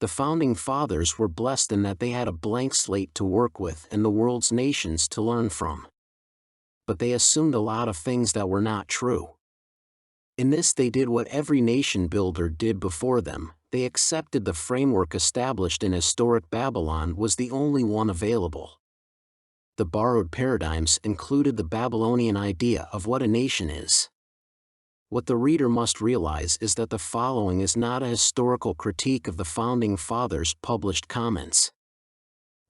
The Founding Fathers were blessed in that they had a blank slate to work with and the world's nations to learn from. But they assumed a lot of things that were not true. In this they did what every nation builder did before them: they accepted the framework established in historic Babylon was the only one available. The borrowed paradigms included the Babylonian idea of what a nation is. What the reader must realize is that the following is not a historical critique of the Founding Fathers' published comments.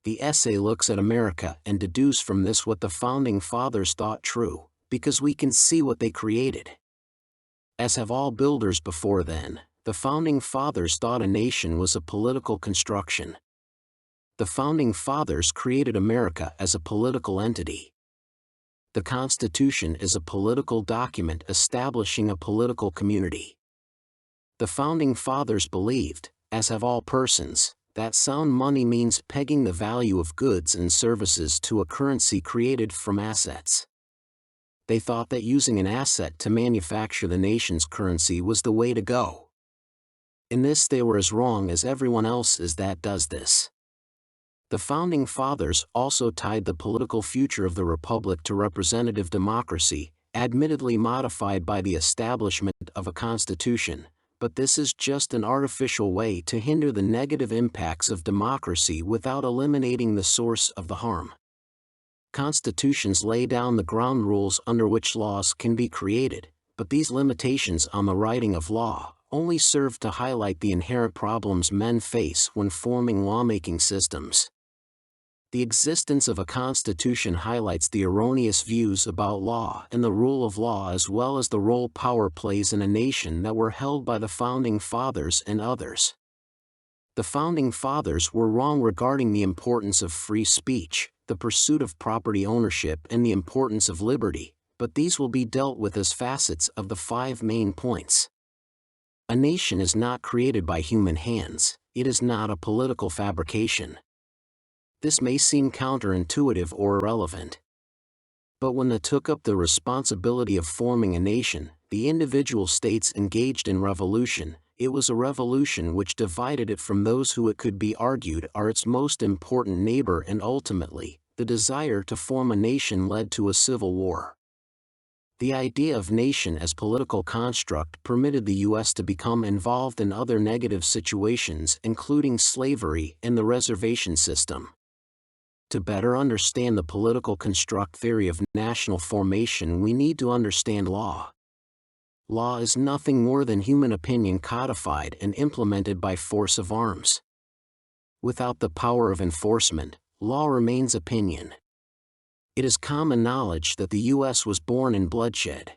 The essay looks at America and deduces from this what the Founding Fathers thought true, because we can see what they created. As have all builders before then, the Founding Fathers thought a nation was a political construction. The Founding Fathers created America as a political entity. The Constitution is a political document establishing a political community. The Founding Fathers believed, as have all persons, that sound money means pegging the value of goods and services to a currency created from assets. They thought that using an asset to manufacture the nation's currency was the way to go. In this they were as wrong as everyone else is that does this. The Founding Fathers also tied the political future of the Republic to representative democracy, admittedly modified by the establishment of a constitution, but this is just an artificial way to hinder the negative impacts of democracy without eliminating the source of the harm. Constitutions lay down the ground rules under which laws can be created, but these limitations on the writing of law only serve to highlight the inherent problems men face when forming lawmaking systems. The existence of a constitution highlights the erroneous views about law and the rule of law, as well as the role power plays in a nation, that were held by the Founding Fathers and others. The Founding Fathers were wrong regarding the importance of free speech, the pursuit of property ownership, and the importance of liberty, but these will be dealt with as facets of the 5 main points. A nation is not created by human hands, it is not a political fabrication. This may seem counterintuitive or irrelevant. But when they took up the responsibility of forming a nation, the individual states engaged in revolution. It was a revolution which divided it from those who, it could be argued, are its most important neighbor, and ultimately, the desire to form a nation led to a civil war. The idea of nation as political construct permitted the U.S. to become involved in other negative situations, including slavery and the reservation system. To better understand the political construct theory of national formation, we need to understand law. Law is nothing more than human opinion codified and implemented by force of arms. Without the power of enforcement, law remains opinion. It is common knowledge that the U.S. was born in bloodshed.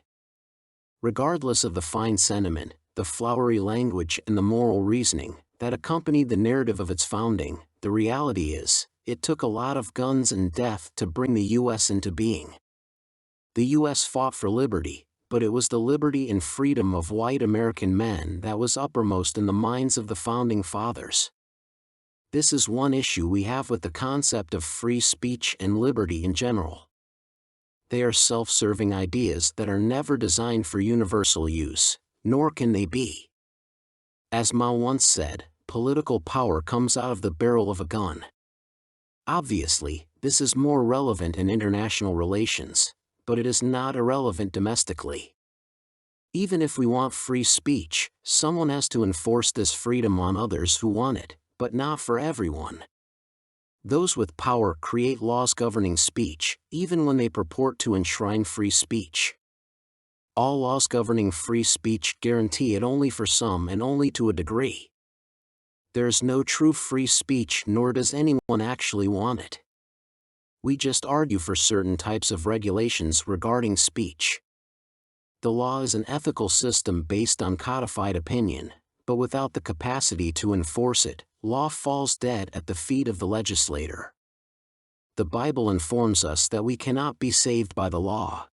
Regardless of the fine sentiment, the flowery language, and the moral reasoning that accompanied the narrative of its founding, the reality is, it took a lot of guns and death to bring the U.S. into being. The U.S. fought for liberty, but it was the liberty and freedom of white American men that was uppermost in the minds of the Founding Fathers. This is one issue we have with the concept of free speech and liberty in general. They are self-serving ideas that are never designed for universal use, nor can they be. As Mao once said, political power comes out of the barrel of a gun. Obviously, this is more relevant in international relations, but it is not irrelevant domestically. Even if we want free speech, someone has to enforce this freedom on others who want it, but not for everyone. Those with power create laws governing speech, even when they purport to enshrine free speech. All laws governing free speech guarantee it only for some and only to a degree. There is no true free speech, nor does anyone actually want it. We just argue for certain types of regulations regarding speech. The law is an ethical system based on codified opinion, but without the capacity to enforce it, law falls dead at the feet of the legislator. The Bible informs us that we cannot be saved by the law.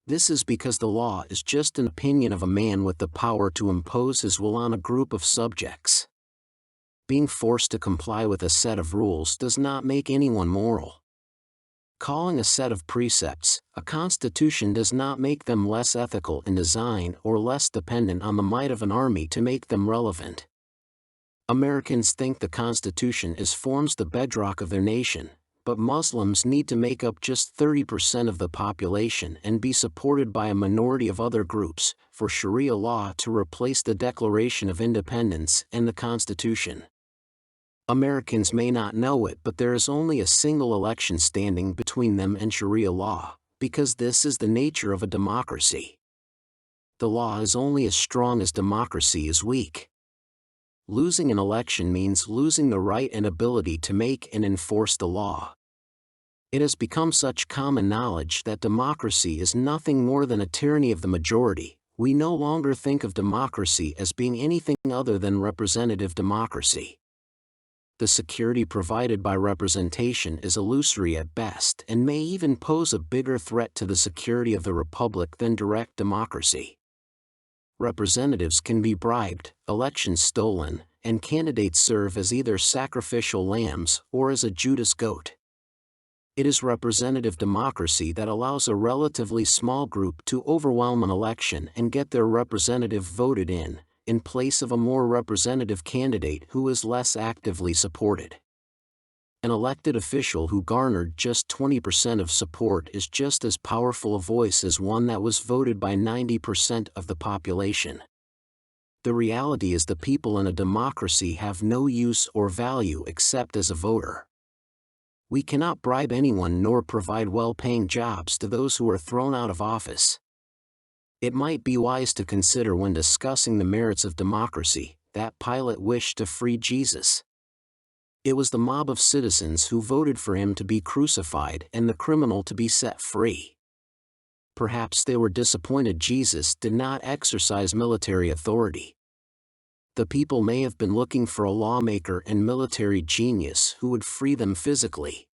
This is because the law is just an opinion of a man with the power to impose his will on a group of subjects. Being forced to comply with a set of rules does not make anyone moral. Calling a set of precepts a constitution does not make them less ethical in design or less dependent on the might of an army to make them relevant. Americans think the Constitution forms the bedrock of their nation, but Muslims need to make up just 30% of the population and be supported by a minority of other groups for Sharia law to replace the Declaration of Independence and the Constitution. Americans may not know it, but there is only a single election standing between them and Sharia law, because this is the nature of a democracy. The law is only as strong as democracy is weak. Losing an election means losing the right and ability to make and enforce the law. It has become such common knowledge that democracy is nothing more than a tyranny of the majority. We no longer think of democracy as being anything other than representative democracy. The security provided by representation is illusory at best and may even pose a bigger threat to the security of the republic than direct democracy. Representatives can be bribed, elections stolen, and candidates serve as either sacrificial lambs or as a Judas goat. It is representative democracy that allows a relatively small group to overwhelm an election and get their representative voted in place of a more representative candidate who is less actively supported. An elected official who garnered just 20% of support is just as powerful a voice as one that was voted by 90% of the population. The reality is the people in a democracy have no use or value except as a voter. We cannot bribe anyone nor provide well-paying jobs to those who are thrown out of office. It might be wise to consider when discussing the merits of democracy that Pilate wished to free Jesus. It was the mob of citizens who voted for him to be crucified and the criminal to be set free. Perhaps they were disappointed Jesus did not exercise military authority. The people may have been looking for a lawmaker and military genius who would free them physically.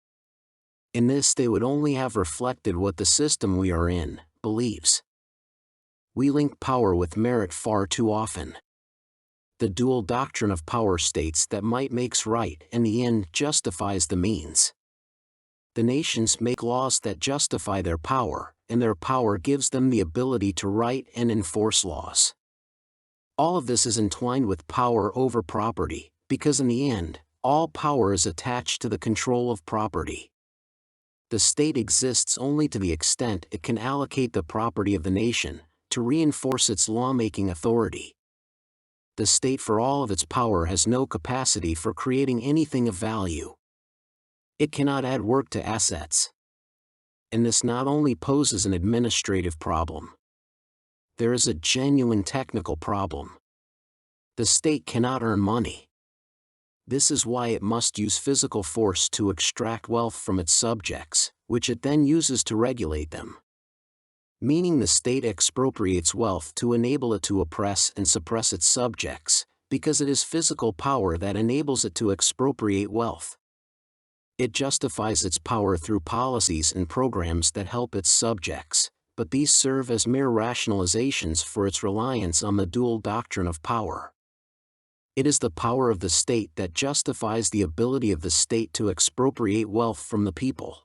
In this they would only have reflected what the system we are in believes. We link power with merit far too often. The dual doctrine of power states that might makes right and the end justifies the means. The nations make laws that justify their power, and their power gives them the ability to write and enforce laws. All of this is entwined with power over property, because in the end, all power is attached to the control of property. The state exists only to the extent it can allocate the property of the nation, to reinforce its lawmaking authority. The state for all of its power has no capacity for creating anything of value. It cannot add work to assets. And this not only poses an administrative problem. There is a genuine technical problem. The state cannot earn money. This is why it must use physical force to extract wealth from its subjects, which it then uses to regulate them. Meaning the state expropriates wealth to enable it to oppress and suppress its subjects, because it is physical power that enables it to expropriate wealth. It justifies its power through policies and programs that help its subjects, but these serve as mere rationalizations for its reliance on the dual doctrine of power. It is the power of the state that justifies the ability of the state to expropriate wealth from the people.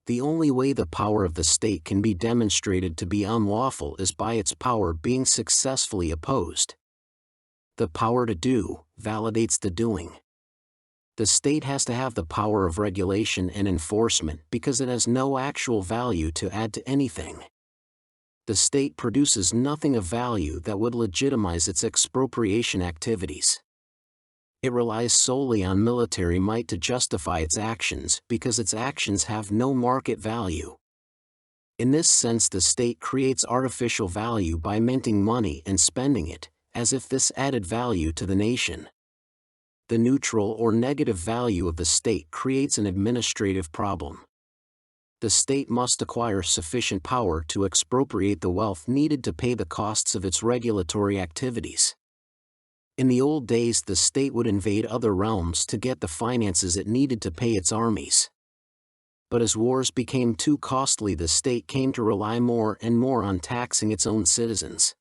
The only way the power of the state can be demonstrated to be unlawful is by its power being successfully opposed. The power to do validates the doing. The state has to have the power of regulation and enforcement because it has no actual value to add to anything. The state produces nothing of value that would legitimize its expropriation activities. It relies solely on military might to justify its actions because its actions have no market value. In this sense, the state creates artificial value by minting money and spending it, as if this added value to the nation. The neutral or negative value of the state creates an administrative problem. The state must acquire sufficient power to expropriate the wealth needed to pay the costs of its regulatory activities. In the old days, the state would invade other realms to get the finances it needed to pay its armies. But as wars became too costly, the state came to rely more and more on taxing its own citizens.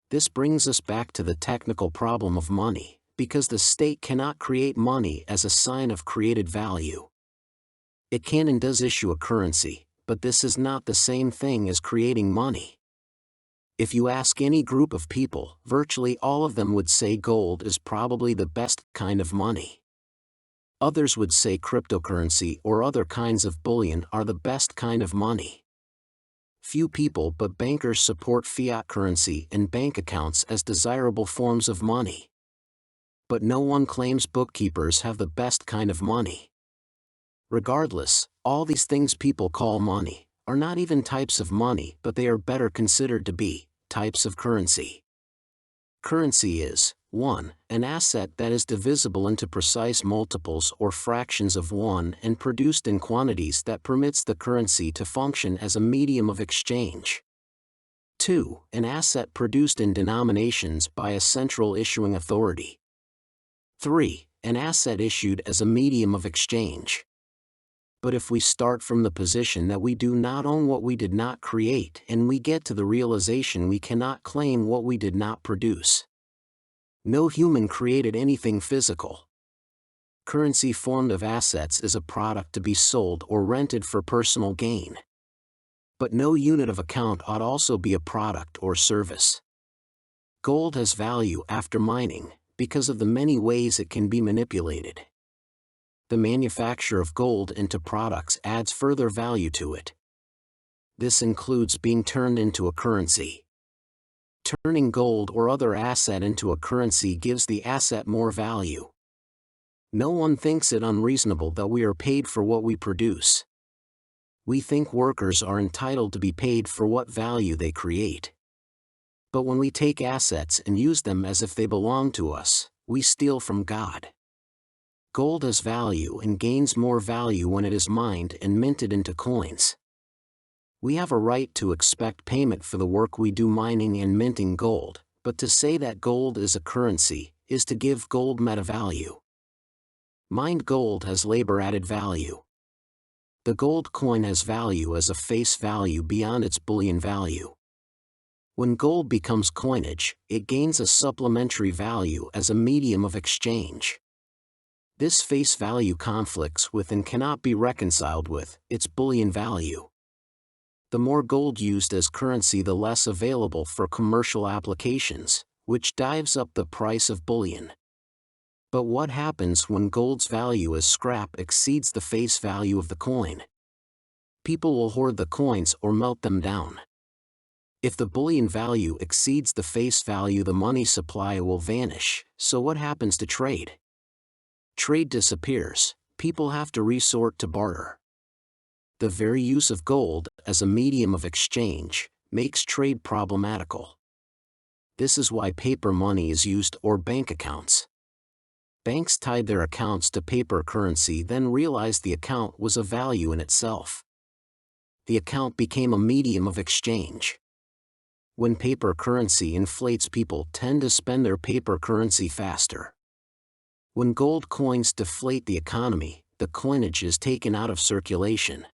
This brings us back to the technical problem of money, because the state cannot create money as a sign of created value. It can and does issue a currency, but this is not the same thing as creating money. If you ask any group of people, virtually all of them would say gold is probably the best kind of money. Others would say cryptocurrency or other kinds of bullion are the best kind of money. Few people but bankers support fiat currency and bank accounts as desirable forms of money. But no one claims bookkeepers have the best kind of money. Regardless, all these things people call money are not even types of money, but they are better considered to be types of currency. Currency is 1. An asset that is divisible into precise multiples or fractions of 1 and produced in quantities that permits the currency to function as a medium of exchange. 2. An asset produced in denominations by a central issuing authority. 3. An asset issued as a medium of exchange. But if we start from the position that we do not own what we did not create and we get to the realization we cannot claim what we did not produce. No human created anything physical. Currency formed of assets is a product to be sold or rented for personal gain. But no unit of account ought also be a product or service. Gold has value after mining, because of the many ways it can be manipulated. The manufacture of gold into products adds further value to it. This includes being turned into a currency. Turning gold or other asset into a currency gives the asset more value. No one thinks it unreasonable that we are paid for what we produce. We think workers are entitled to be paid for what value they create. But when we take assets and use them as if they belong to us, we steal from God. Gold has value and gains more value when it is mined and minted into coins. We have a right to expect payment for the work we do mining and minting gold, but to say that gold is a currency is to give gold meta-value. Mined gold has labor-added value. The gold coin has value as a face value beyond its bullion value. When gold becomes coinage, it gains a supplementary value as a medium of exchange. This face value conflicts with and cannot be reconciled with its bullion value. The more gold used as currency, the less available for commercial applications, which drives up the price of bullion. But what happens when gold's value as scrap exceeds the face value of the coin? People will hoard the coins or melt them down. If the bullion value exceeds the face value, the money supply will vanish. So what happens to trade? Trade disappears. People have to resort to barter. The very use of gold as a medium of exchange makes trade problematical. This is why paper money is used or bank accounts. Banks tied their accounts to paper currency, then realized the account was of value in itself. The account became a medium of exchange. When paper currency inflates, people tend to spend their paper currency faster. When gold coins deflate the economy, the coinage is taken out of circulation.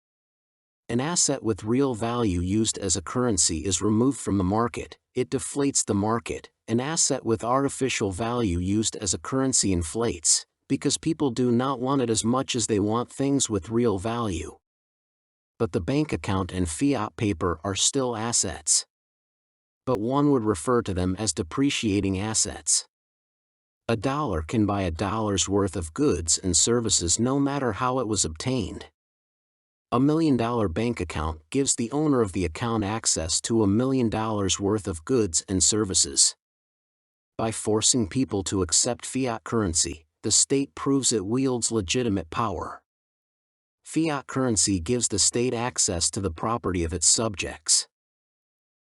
An asset with real value used as a currency is removed from the market, it deflates the market. An asset with artificial value used as a currency inflates, because people do not want it as much as they want things with real value. But the bank account and fiat paper are still assets. But one would refer to them as depreciating assets. A dollar can buy a dollar's worth of goods and services no matter how it was obtained. $1 million bank account gives the owner of the account access to $1 million worth of goods and services. By forcing people to accept fiat currency, the state proves it wields legitimate power. Fiat currency gives the state access to the property of its subjects.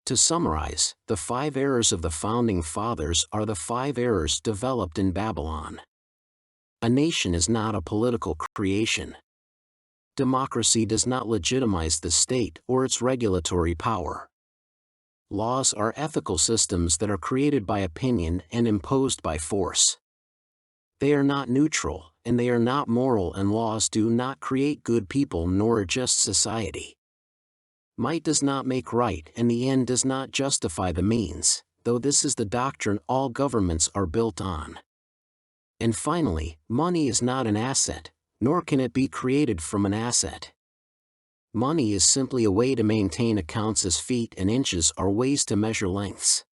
To summarize, the 5 errors of the Founding Fathers are the 5 errors developed in Babylon. A nation is not a political creation. Democracy does not legitimize the state or its regulatory power. Laws are ethical systems that are created by opinion and imposed by force. They are not neutral, and they are not moral, and laws do not create good people nor a just society. Might does not make right, and the end does not justify the means, though this is the doctrine all governments are built on. And finally, money is not an asset, nor can it be created from an asset. Money is simply a way to maintain accounts, as feet and inches are ways to measure lengths.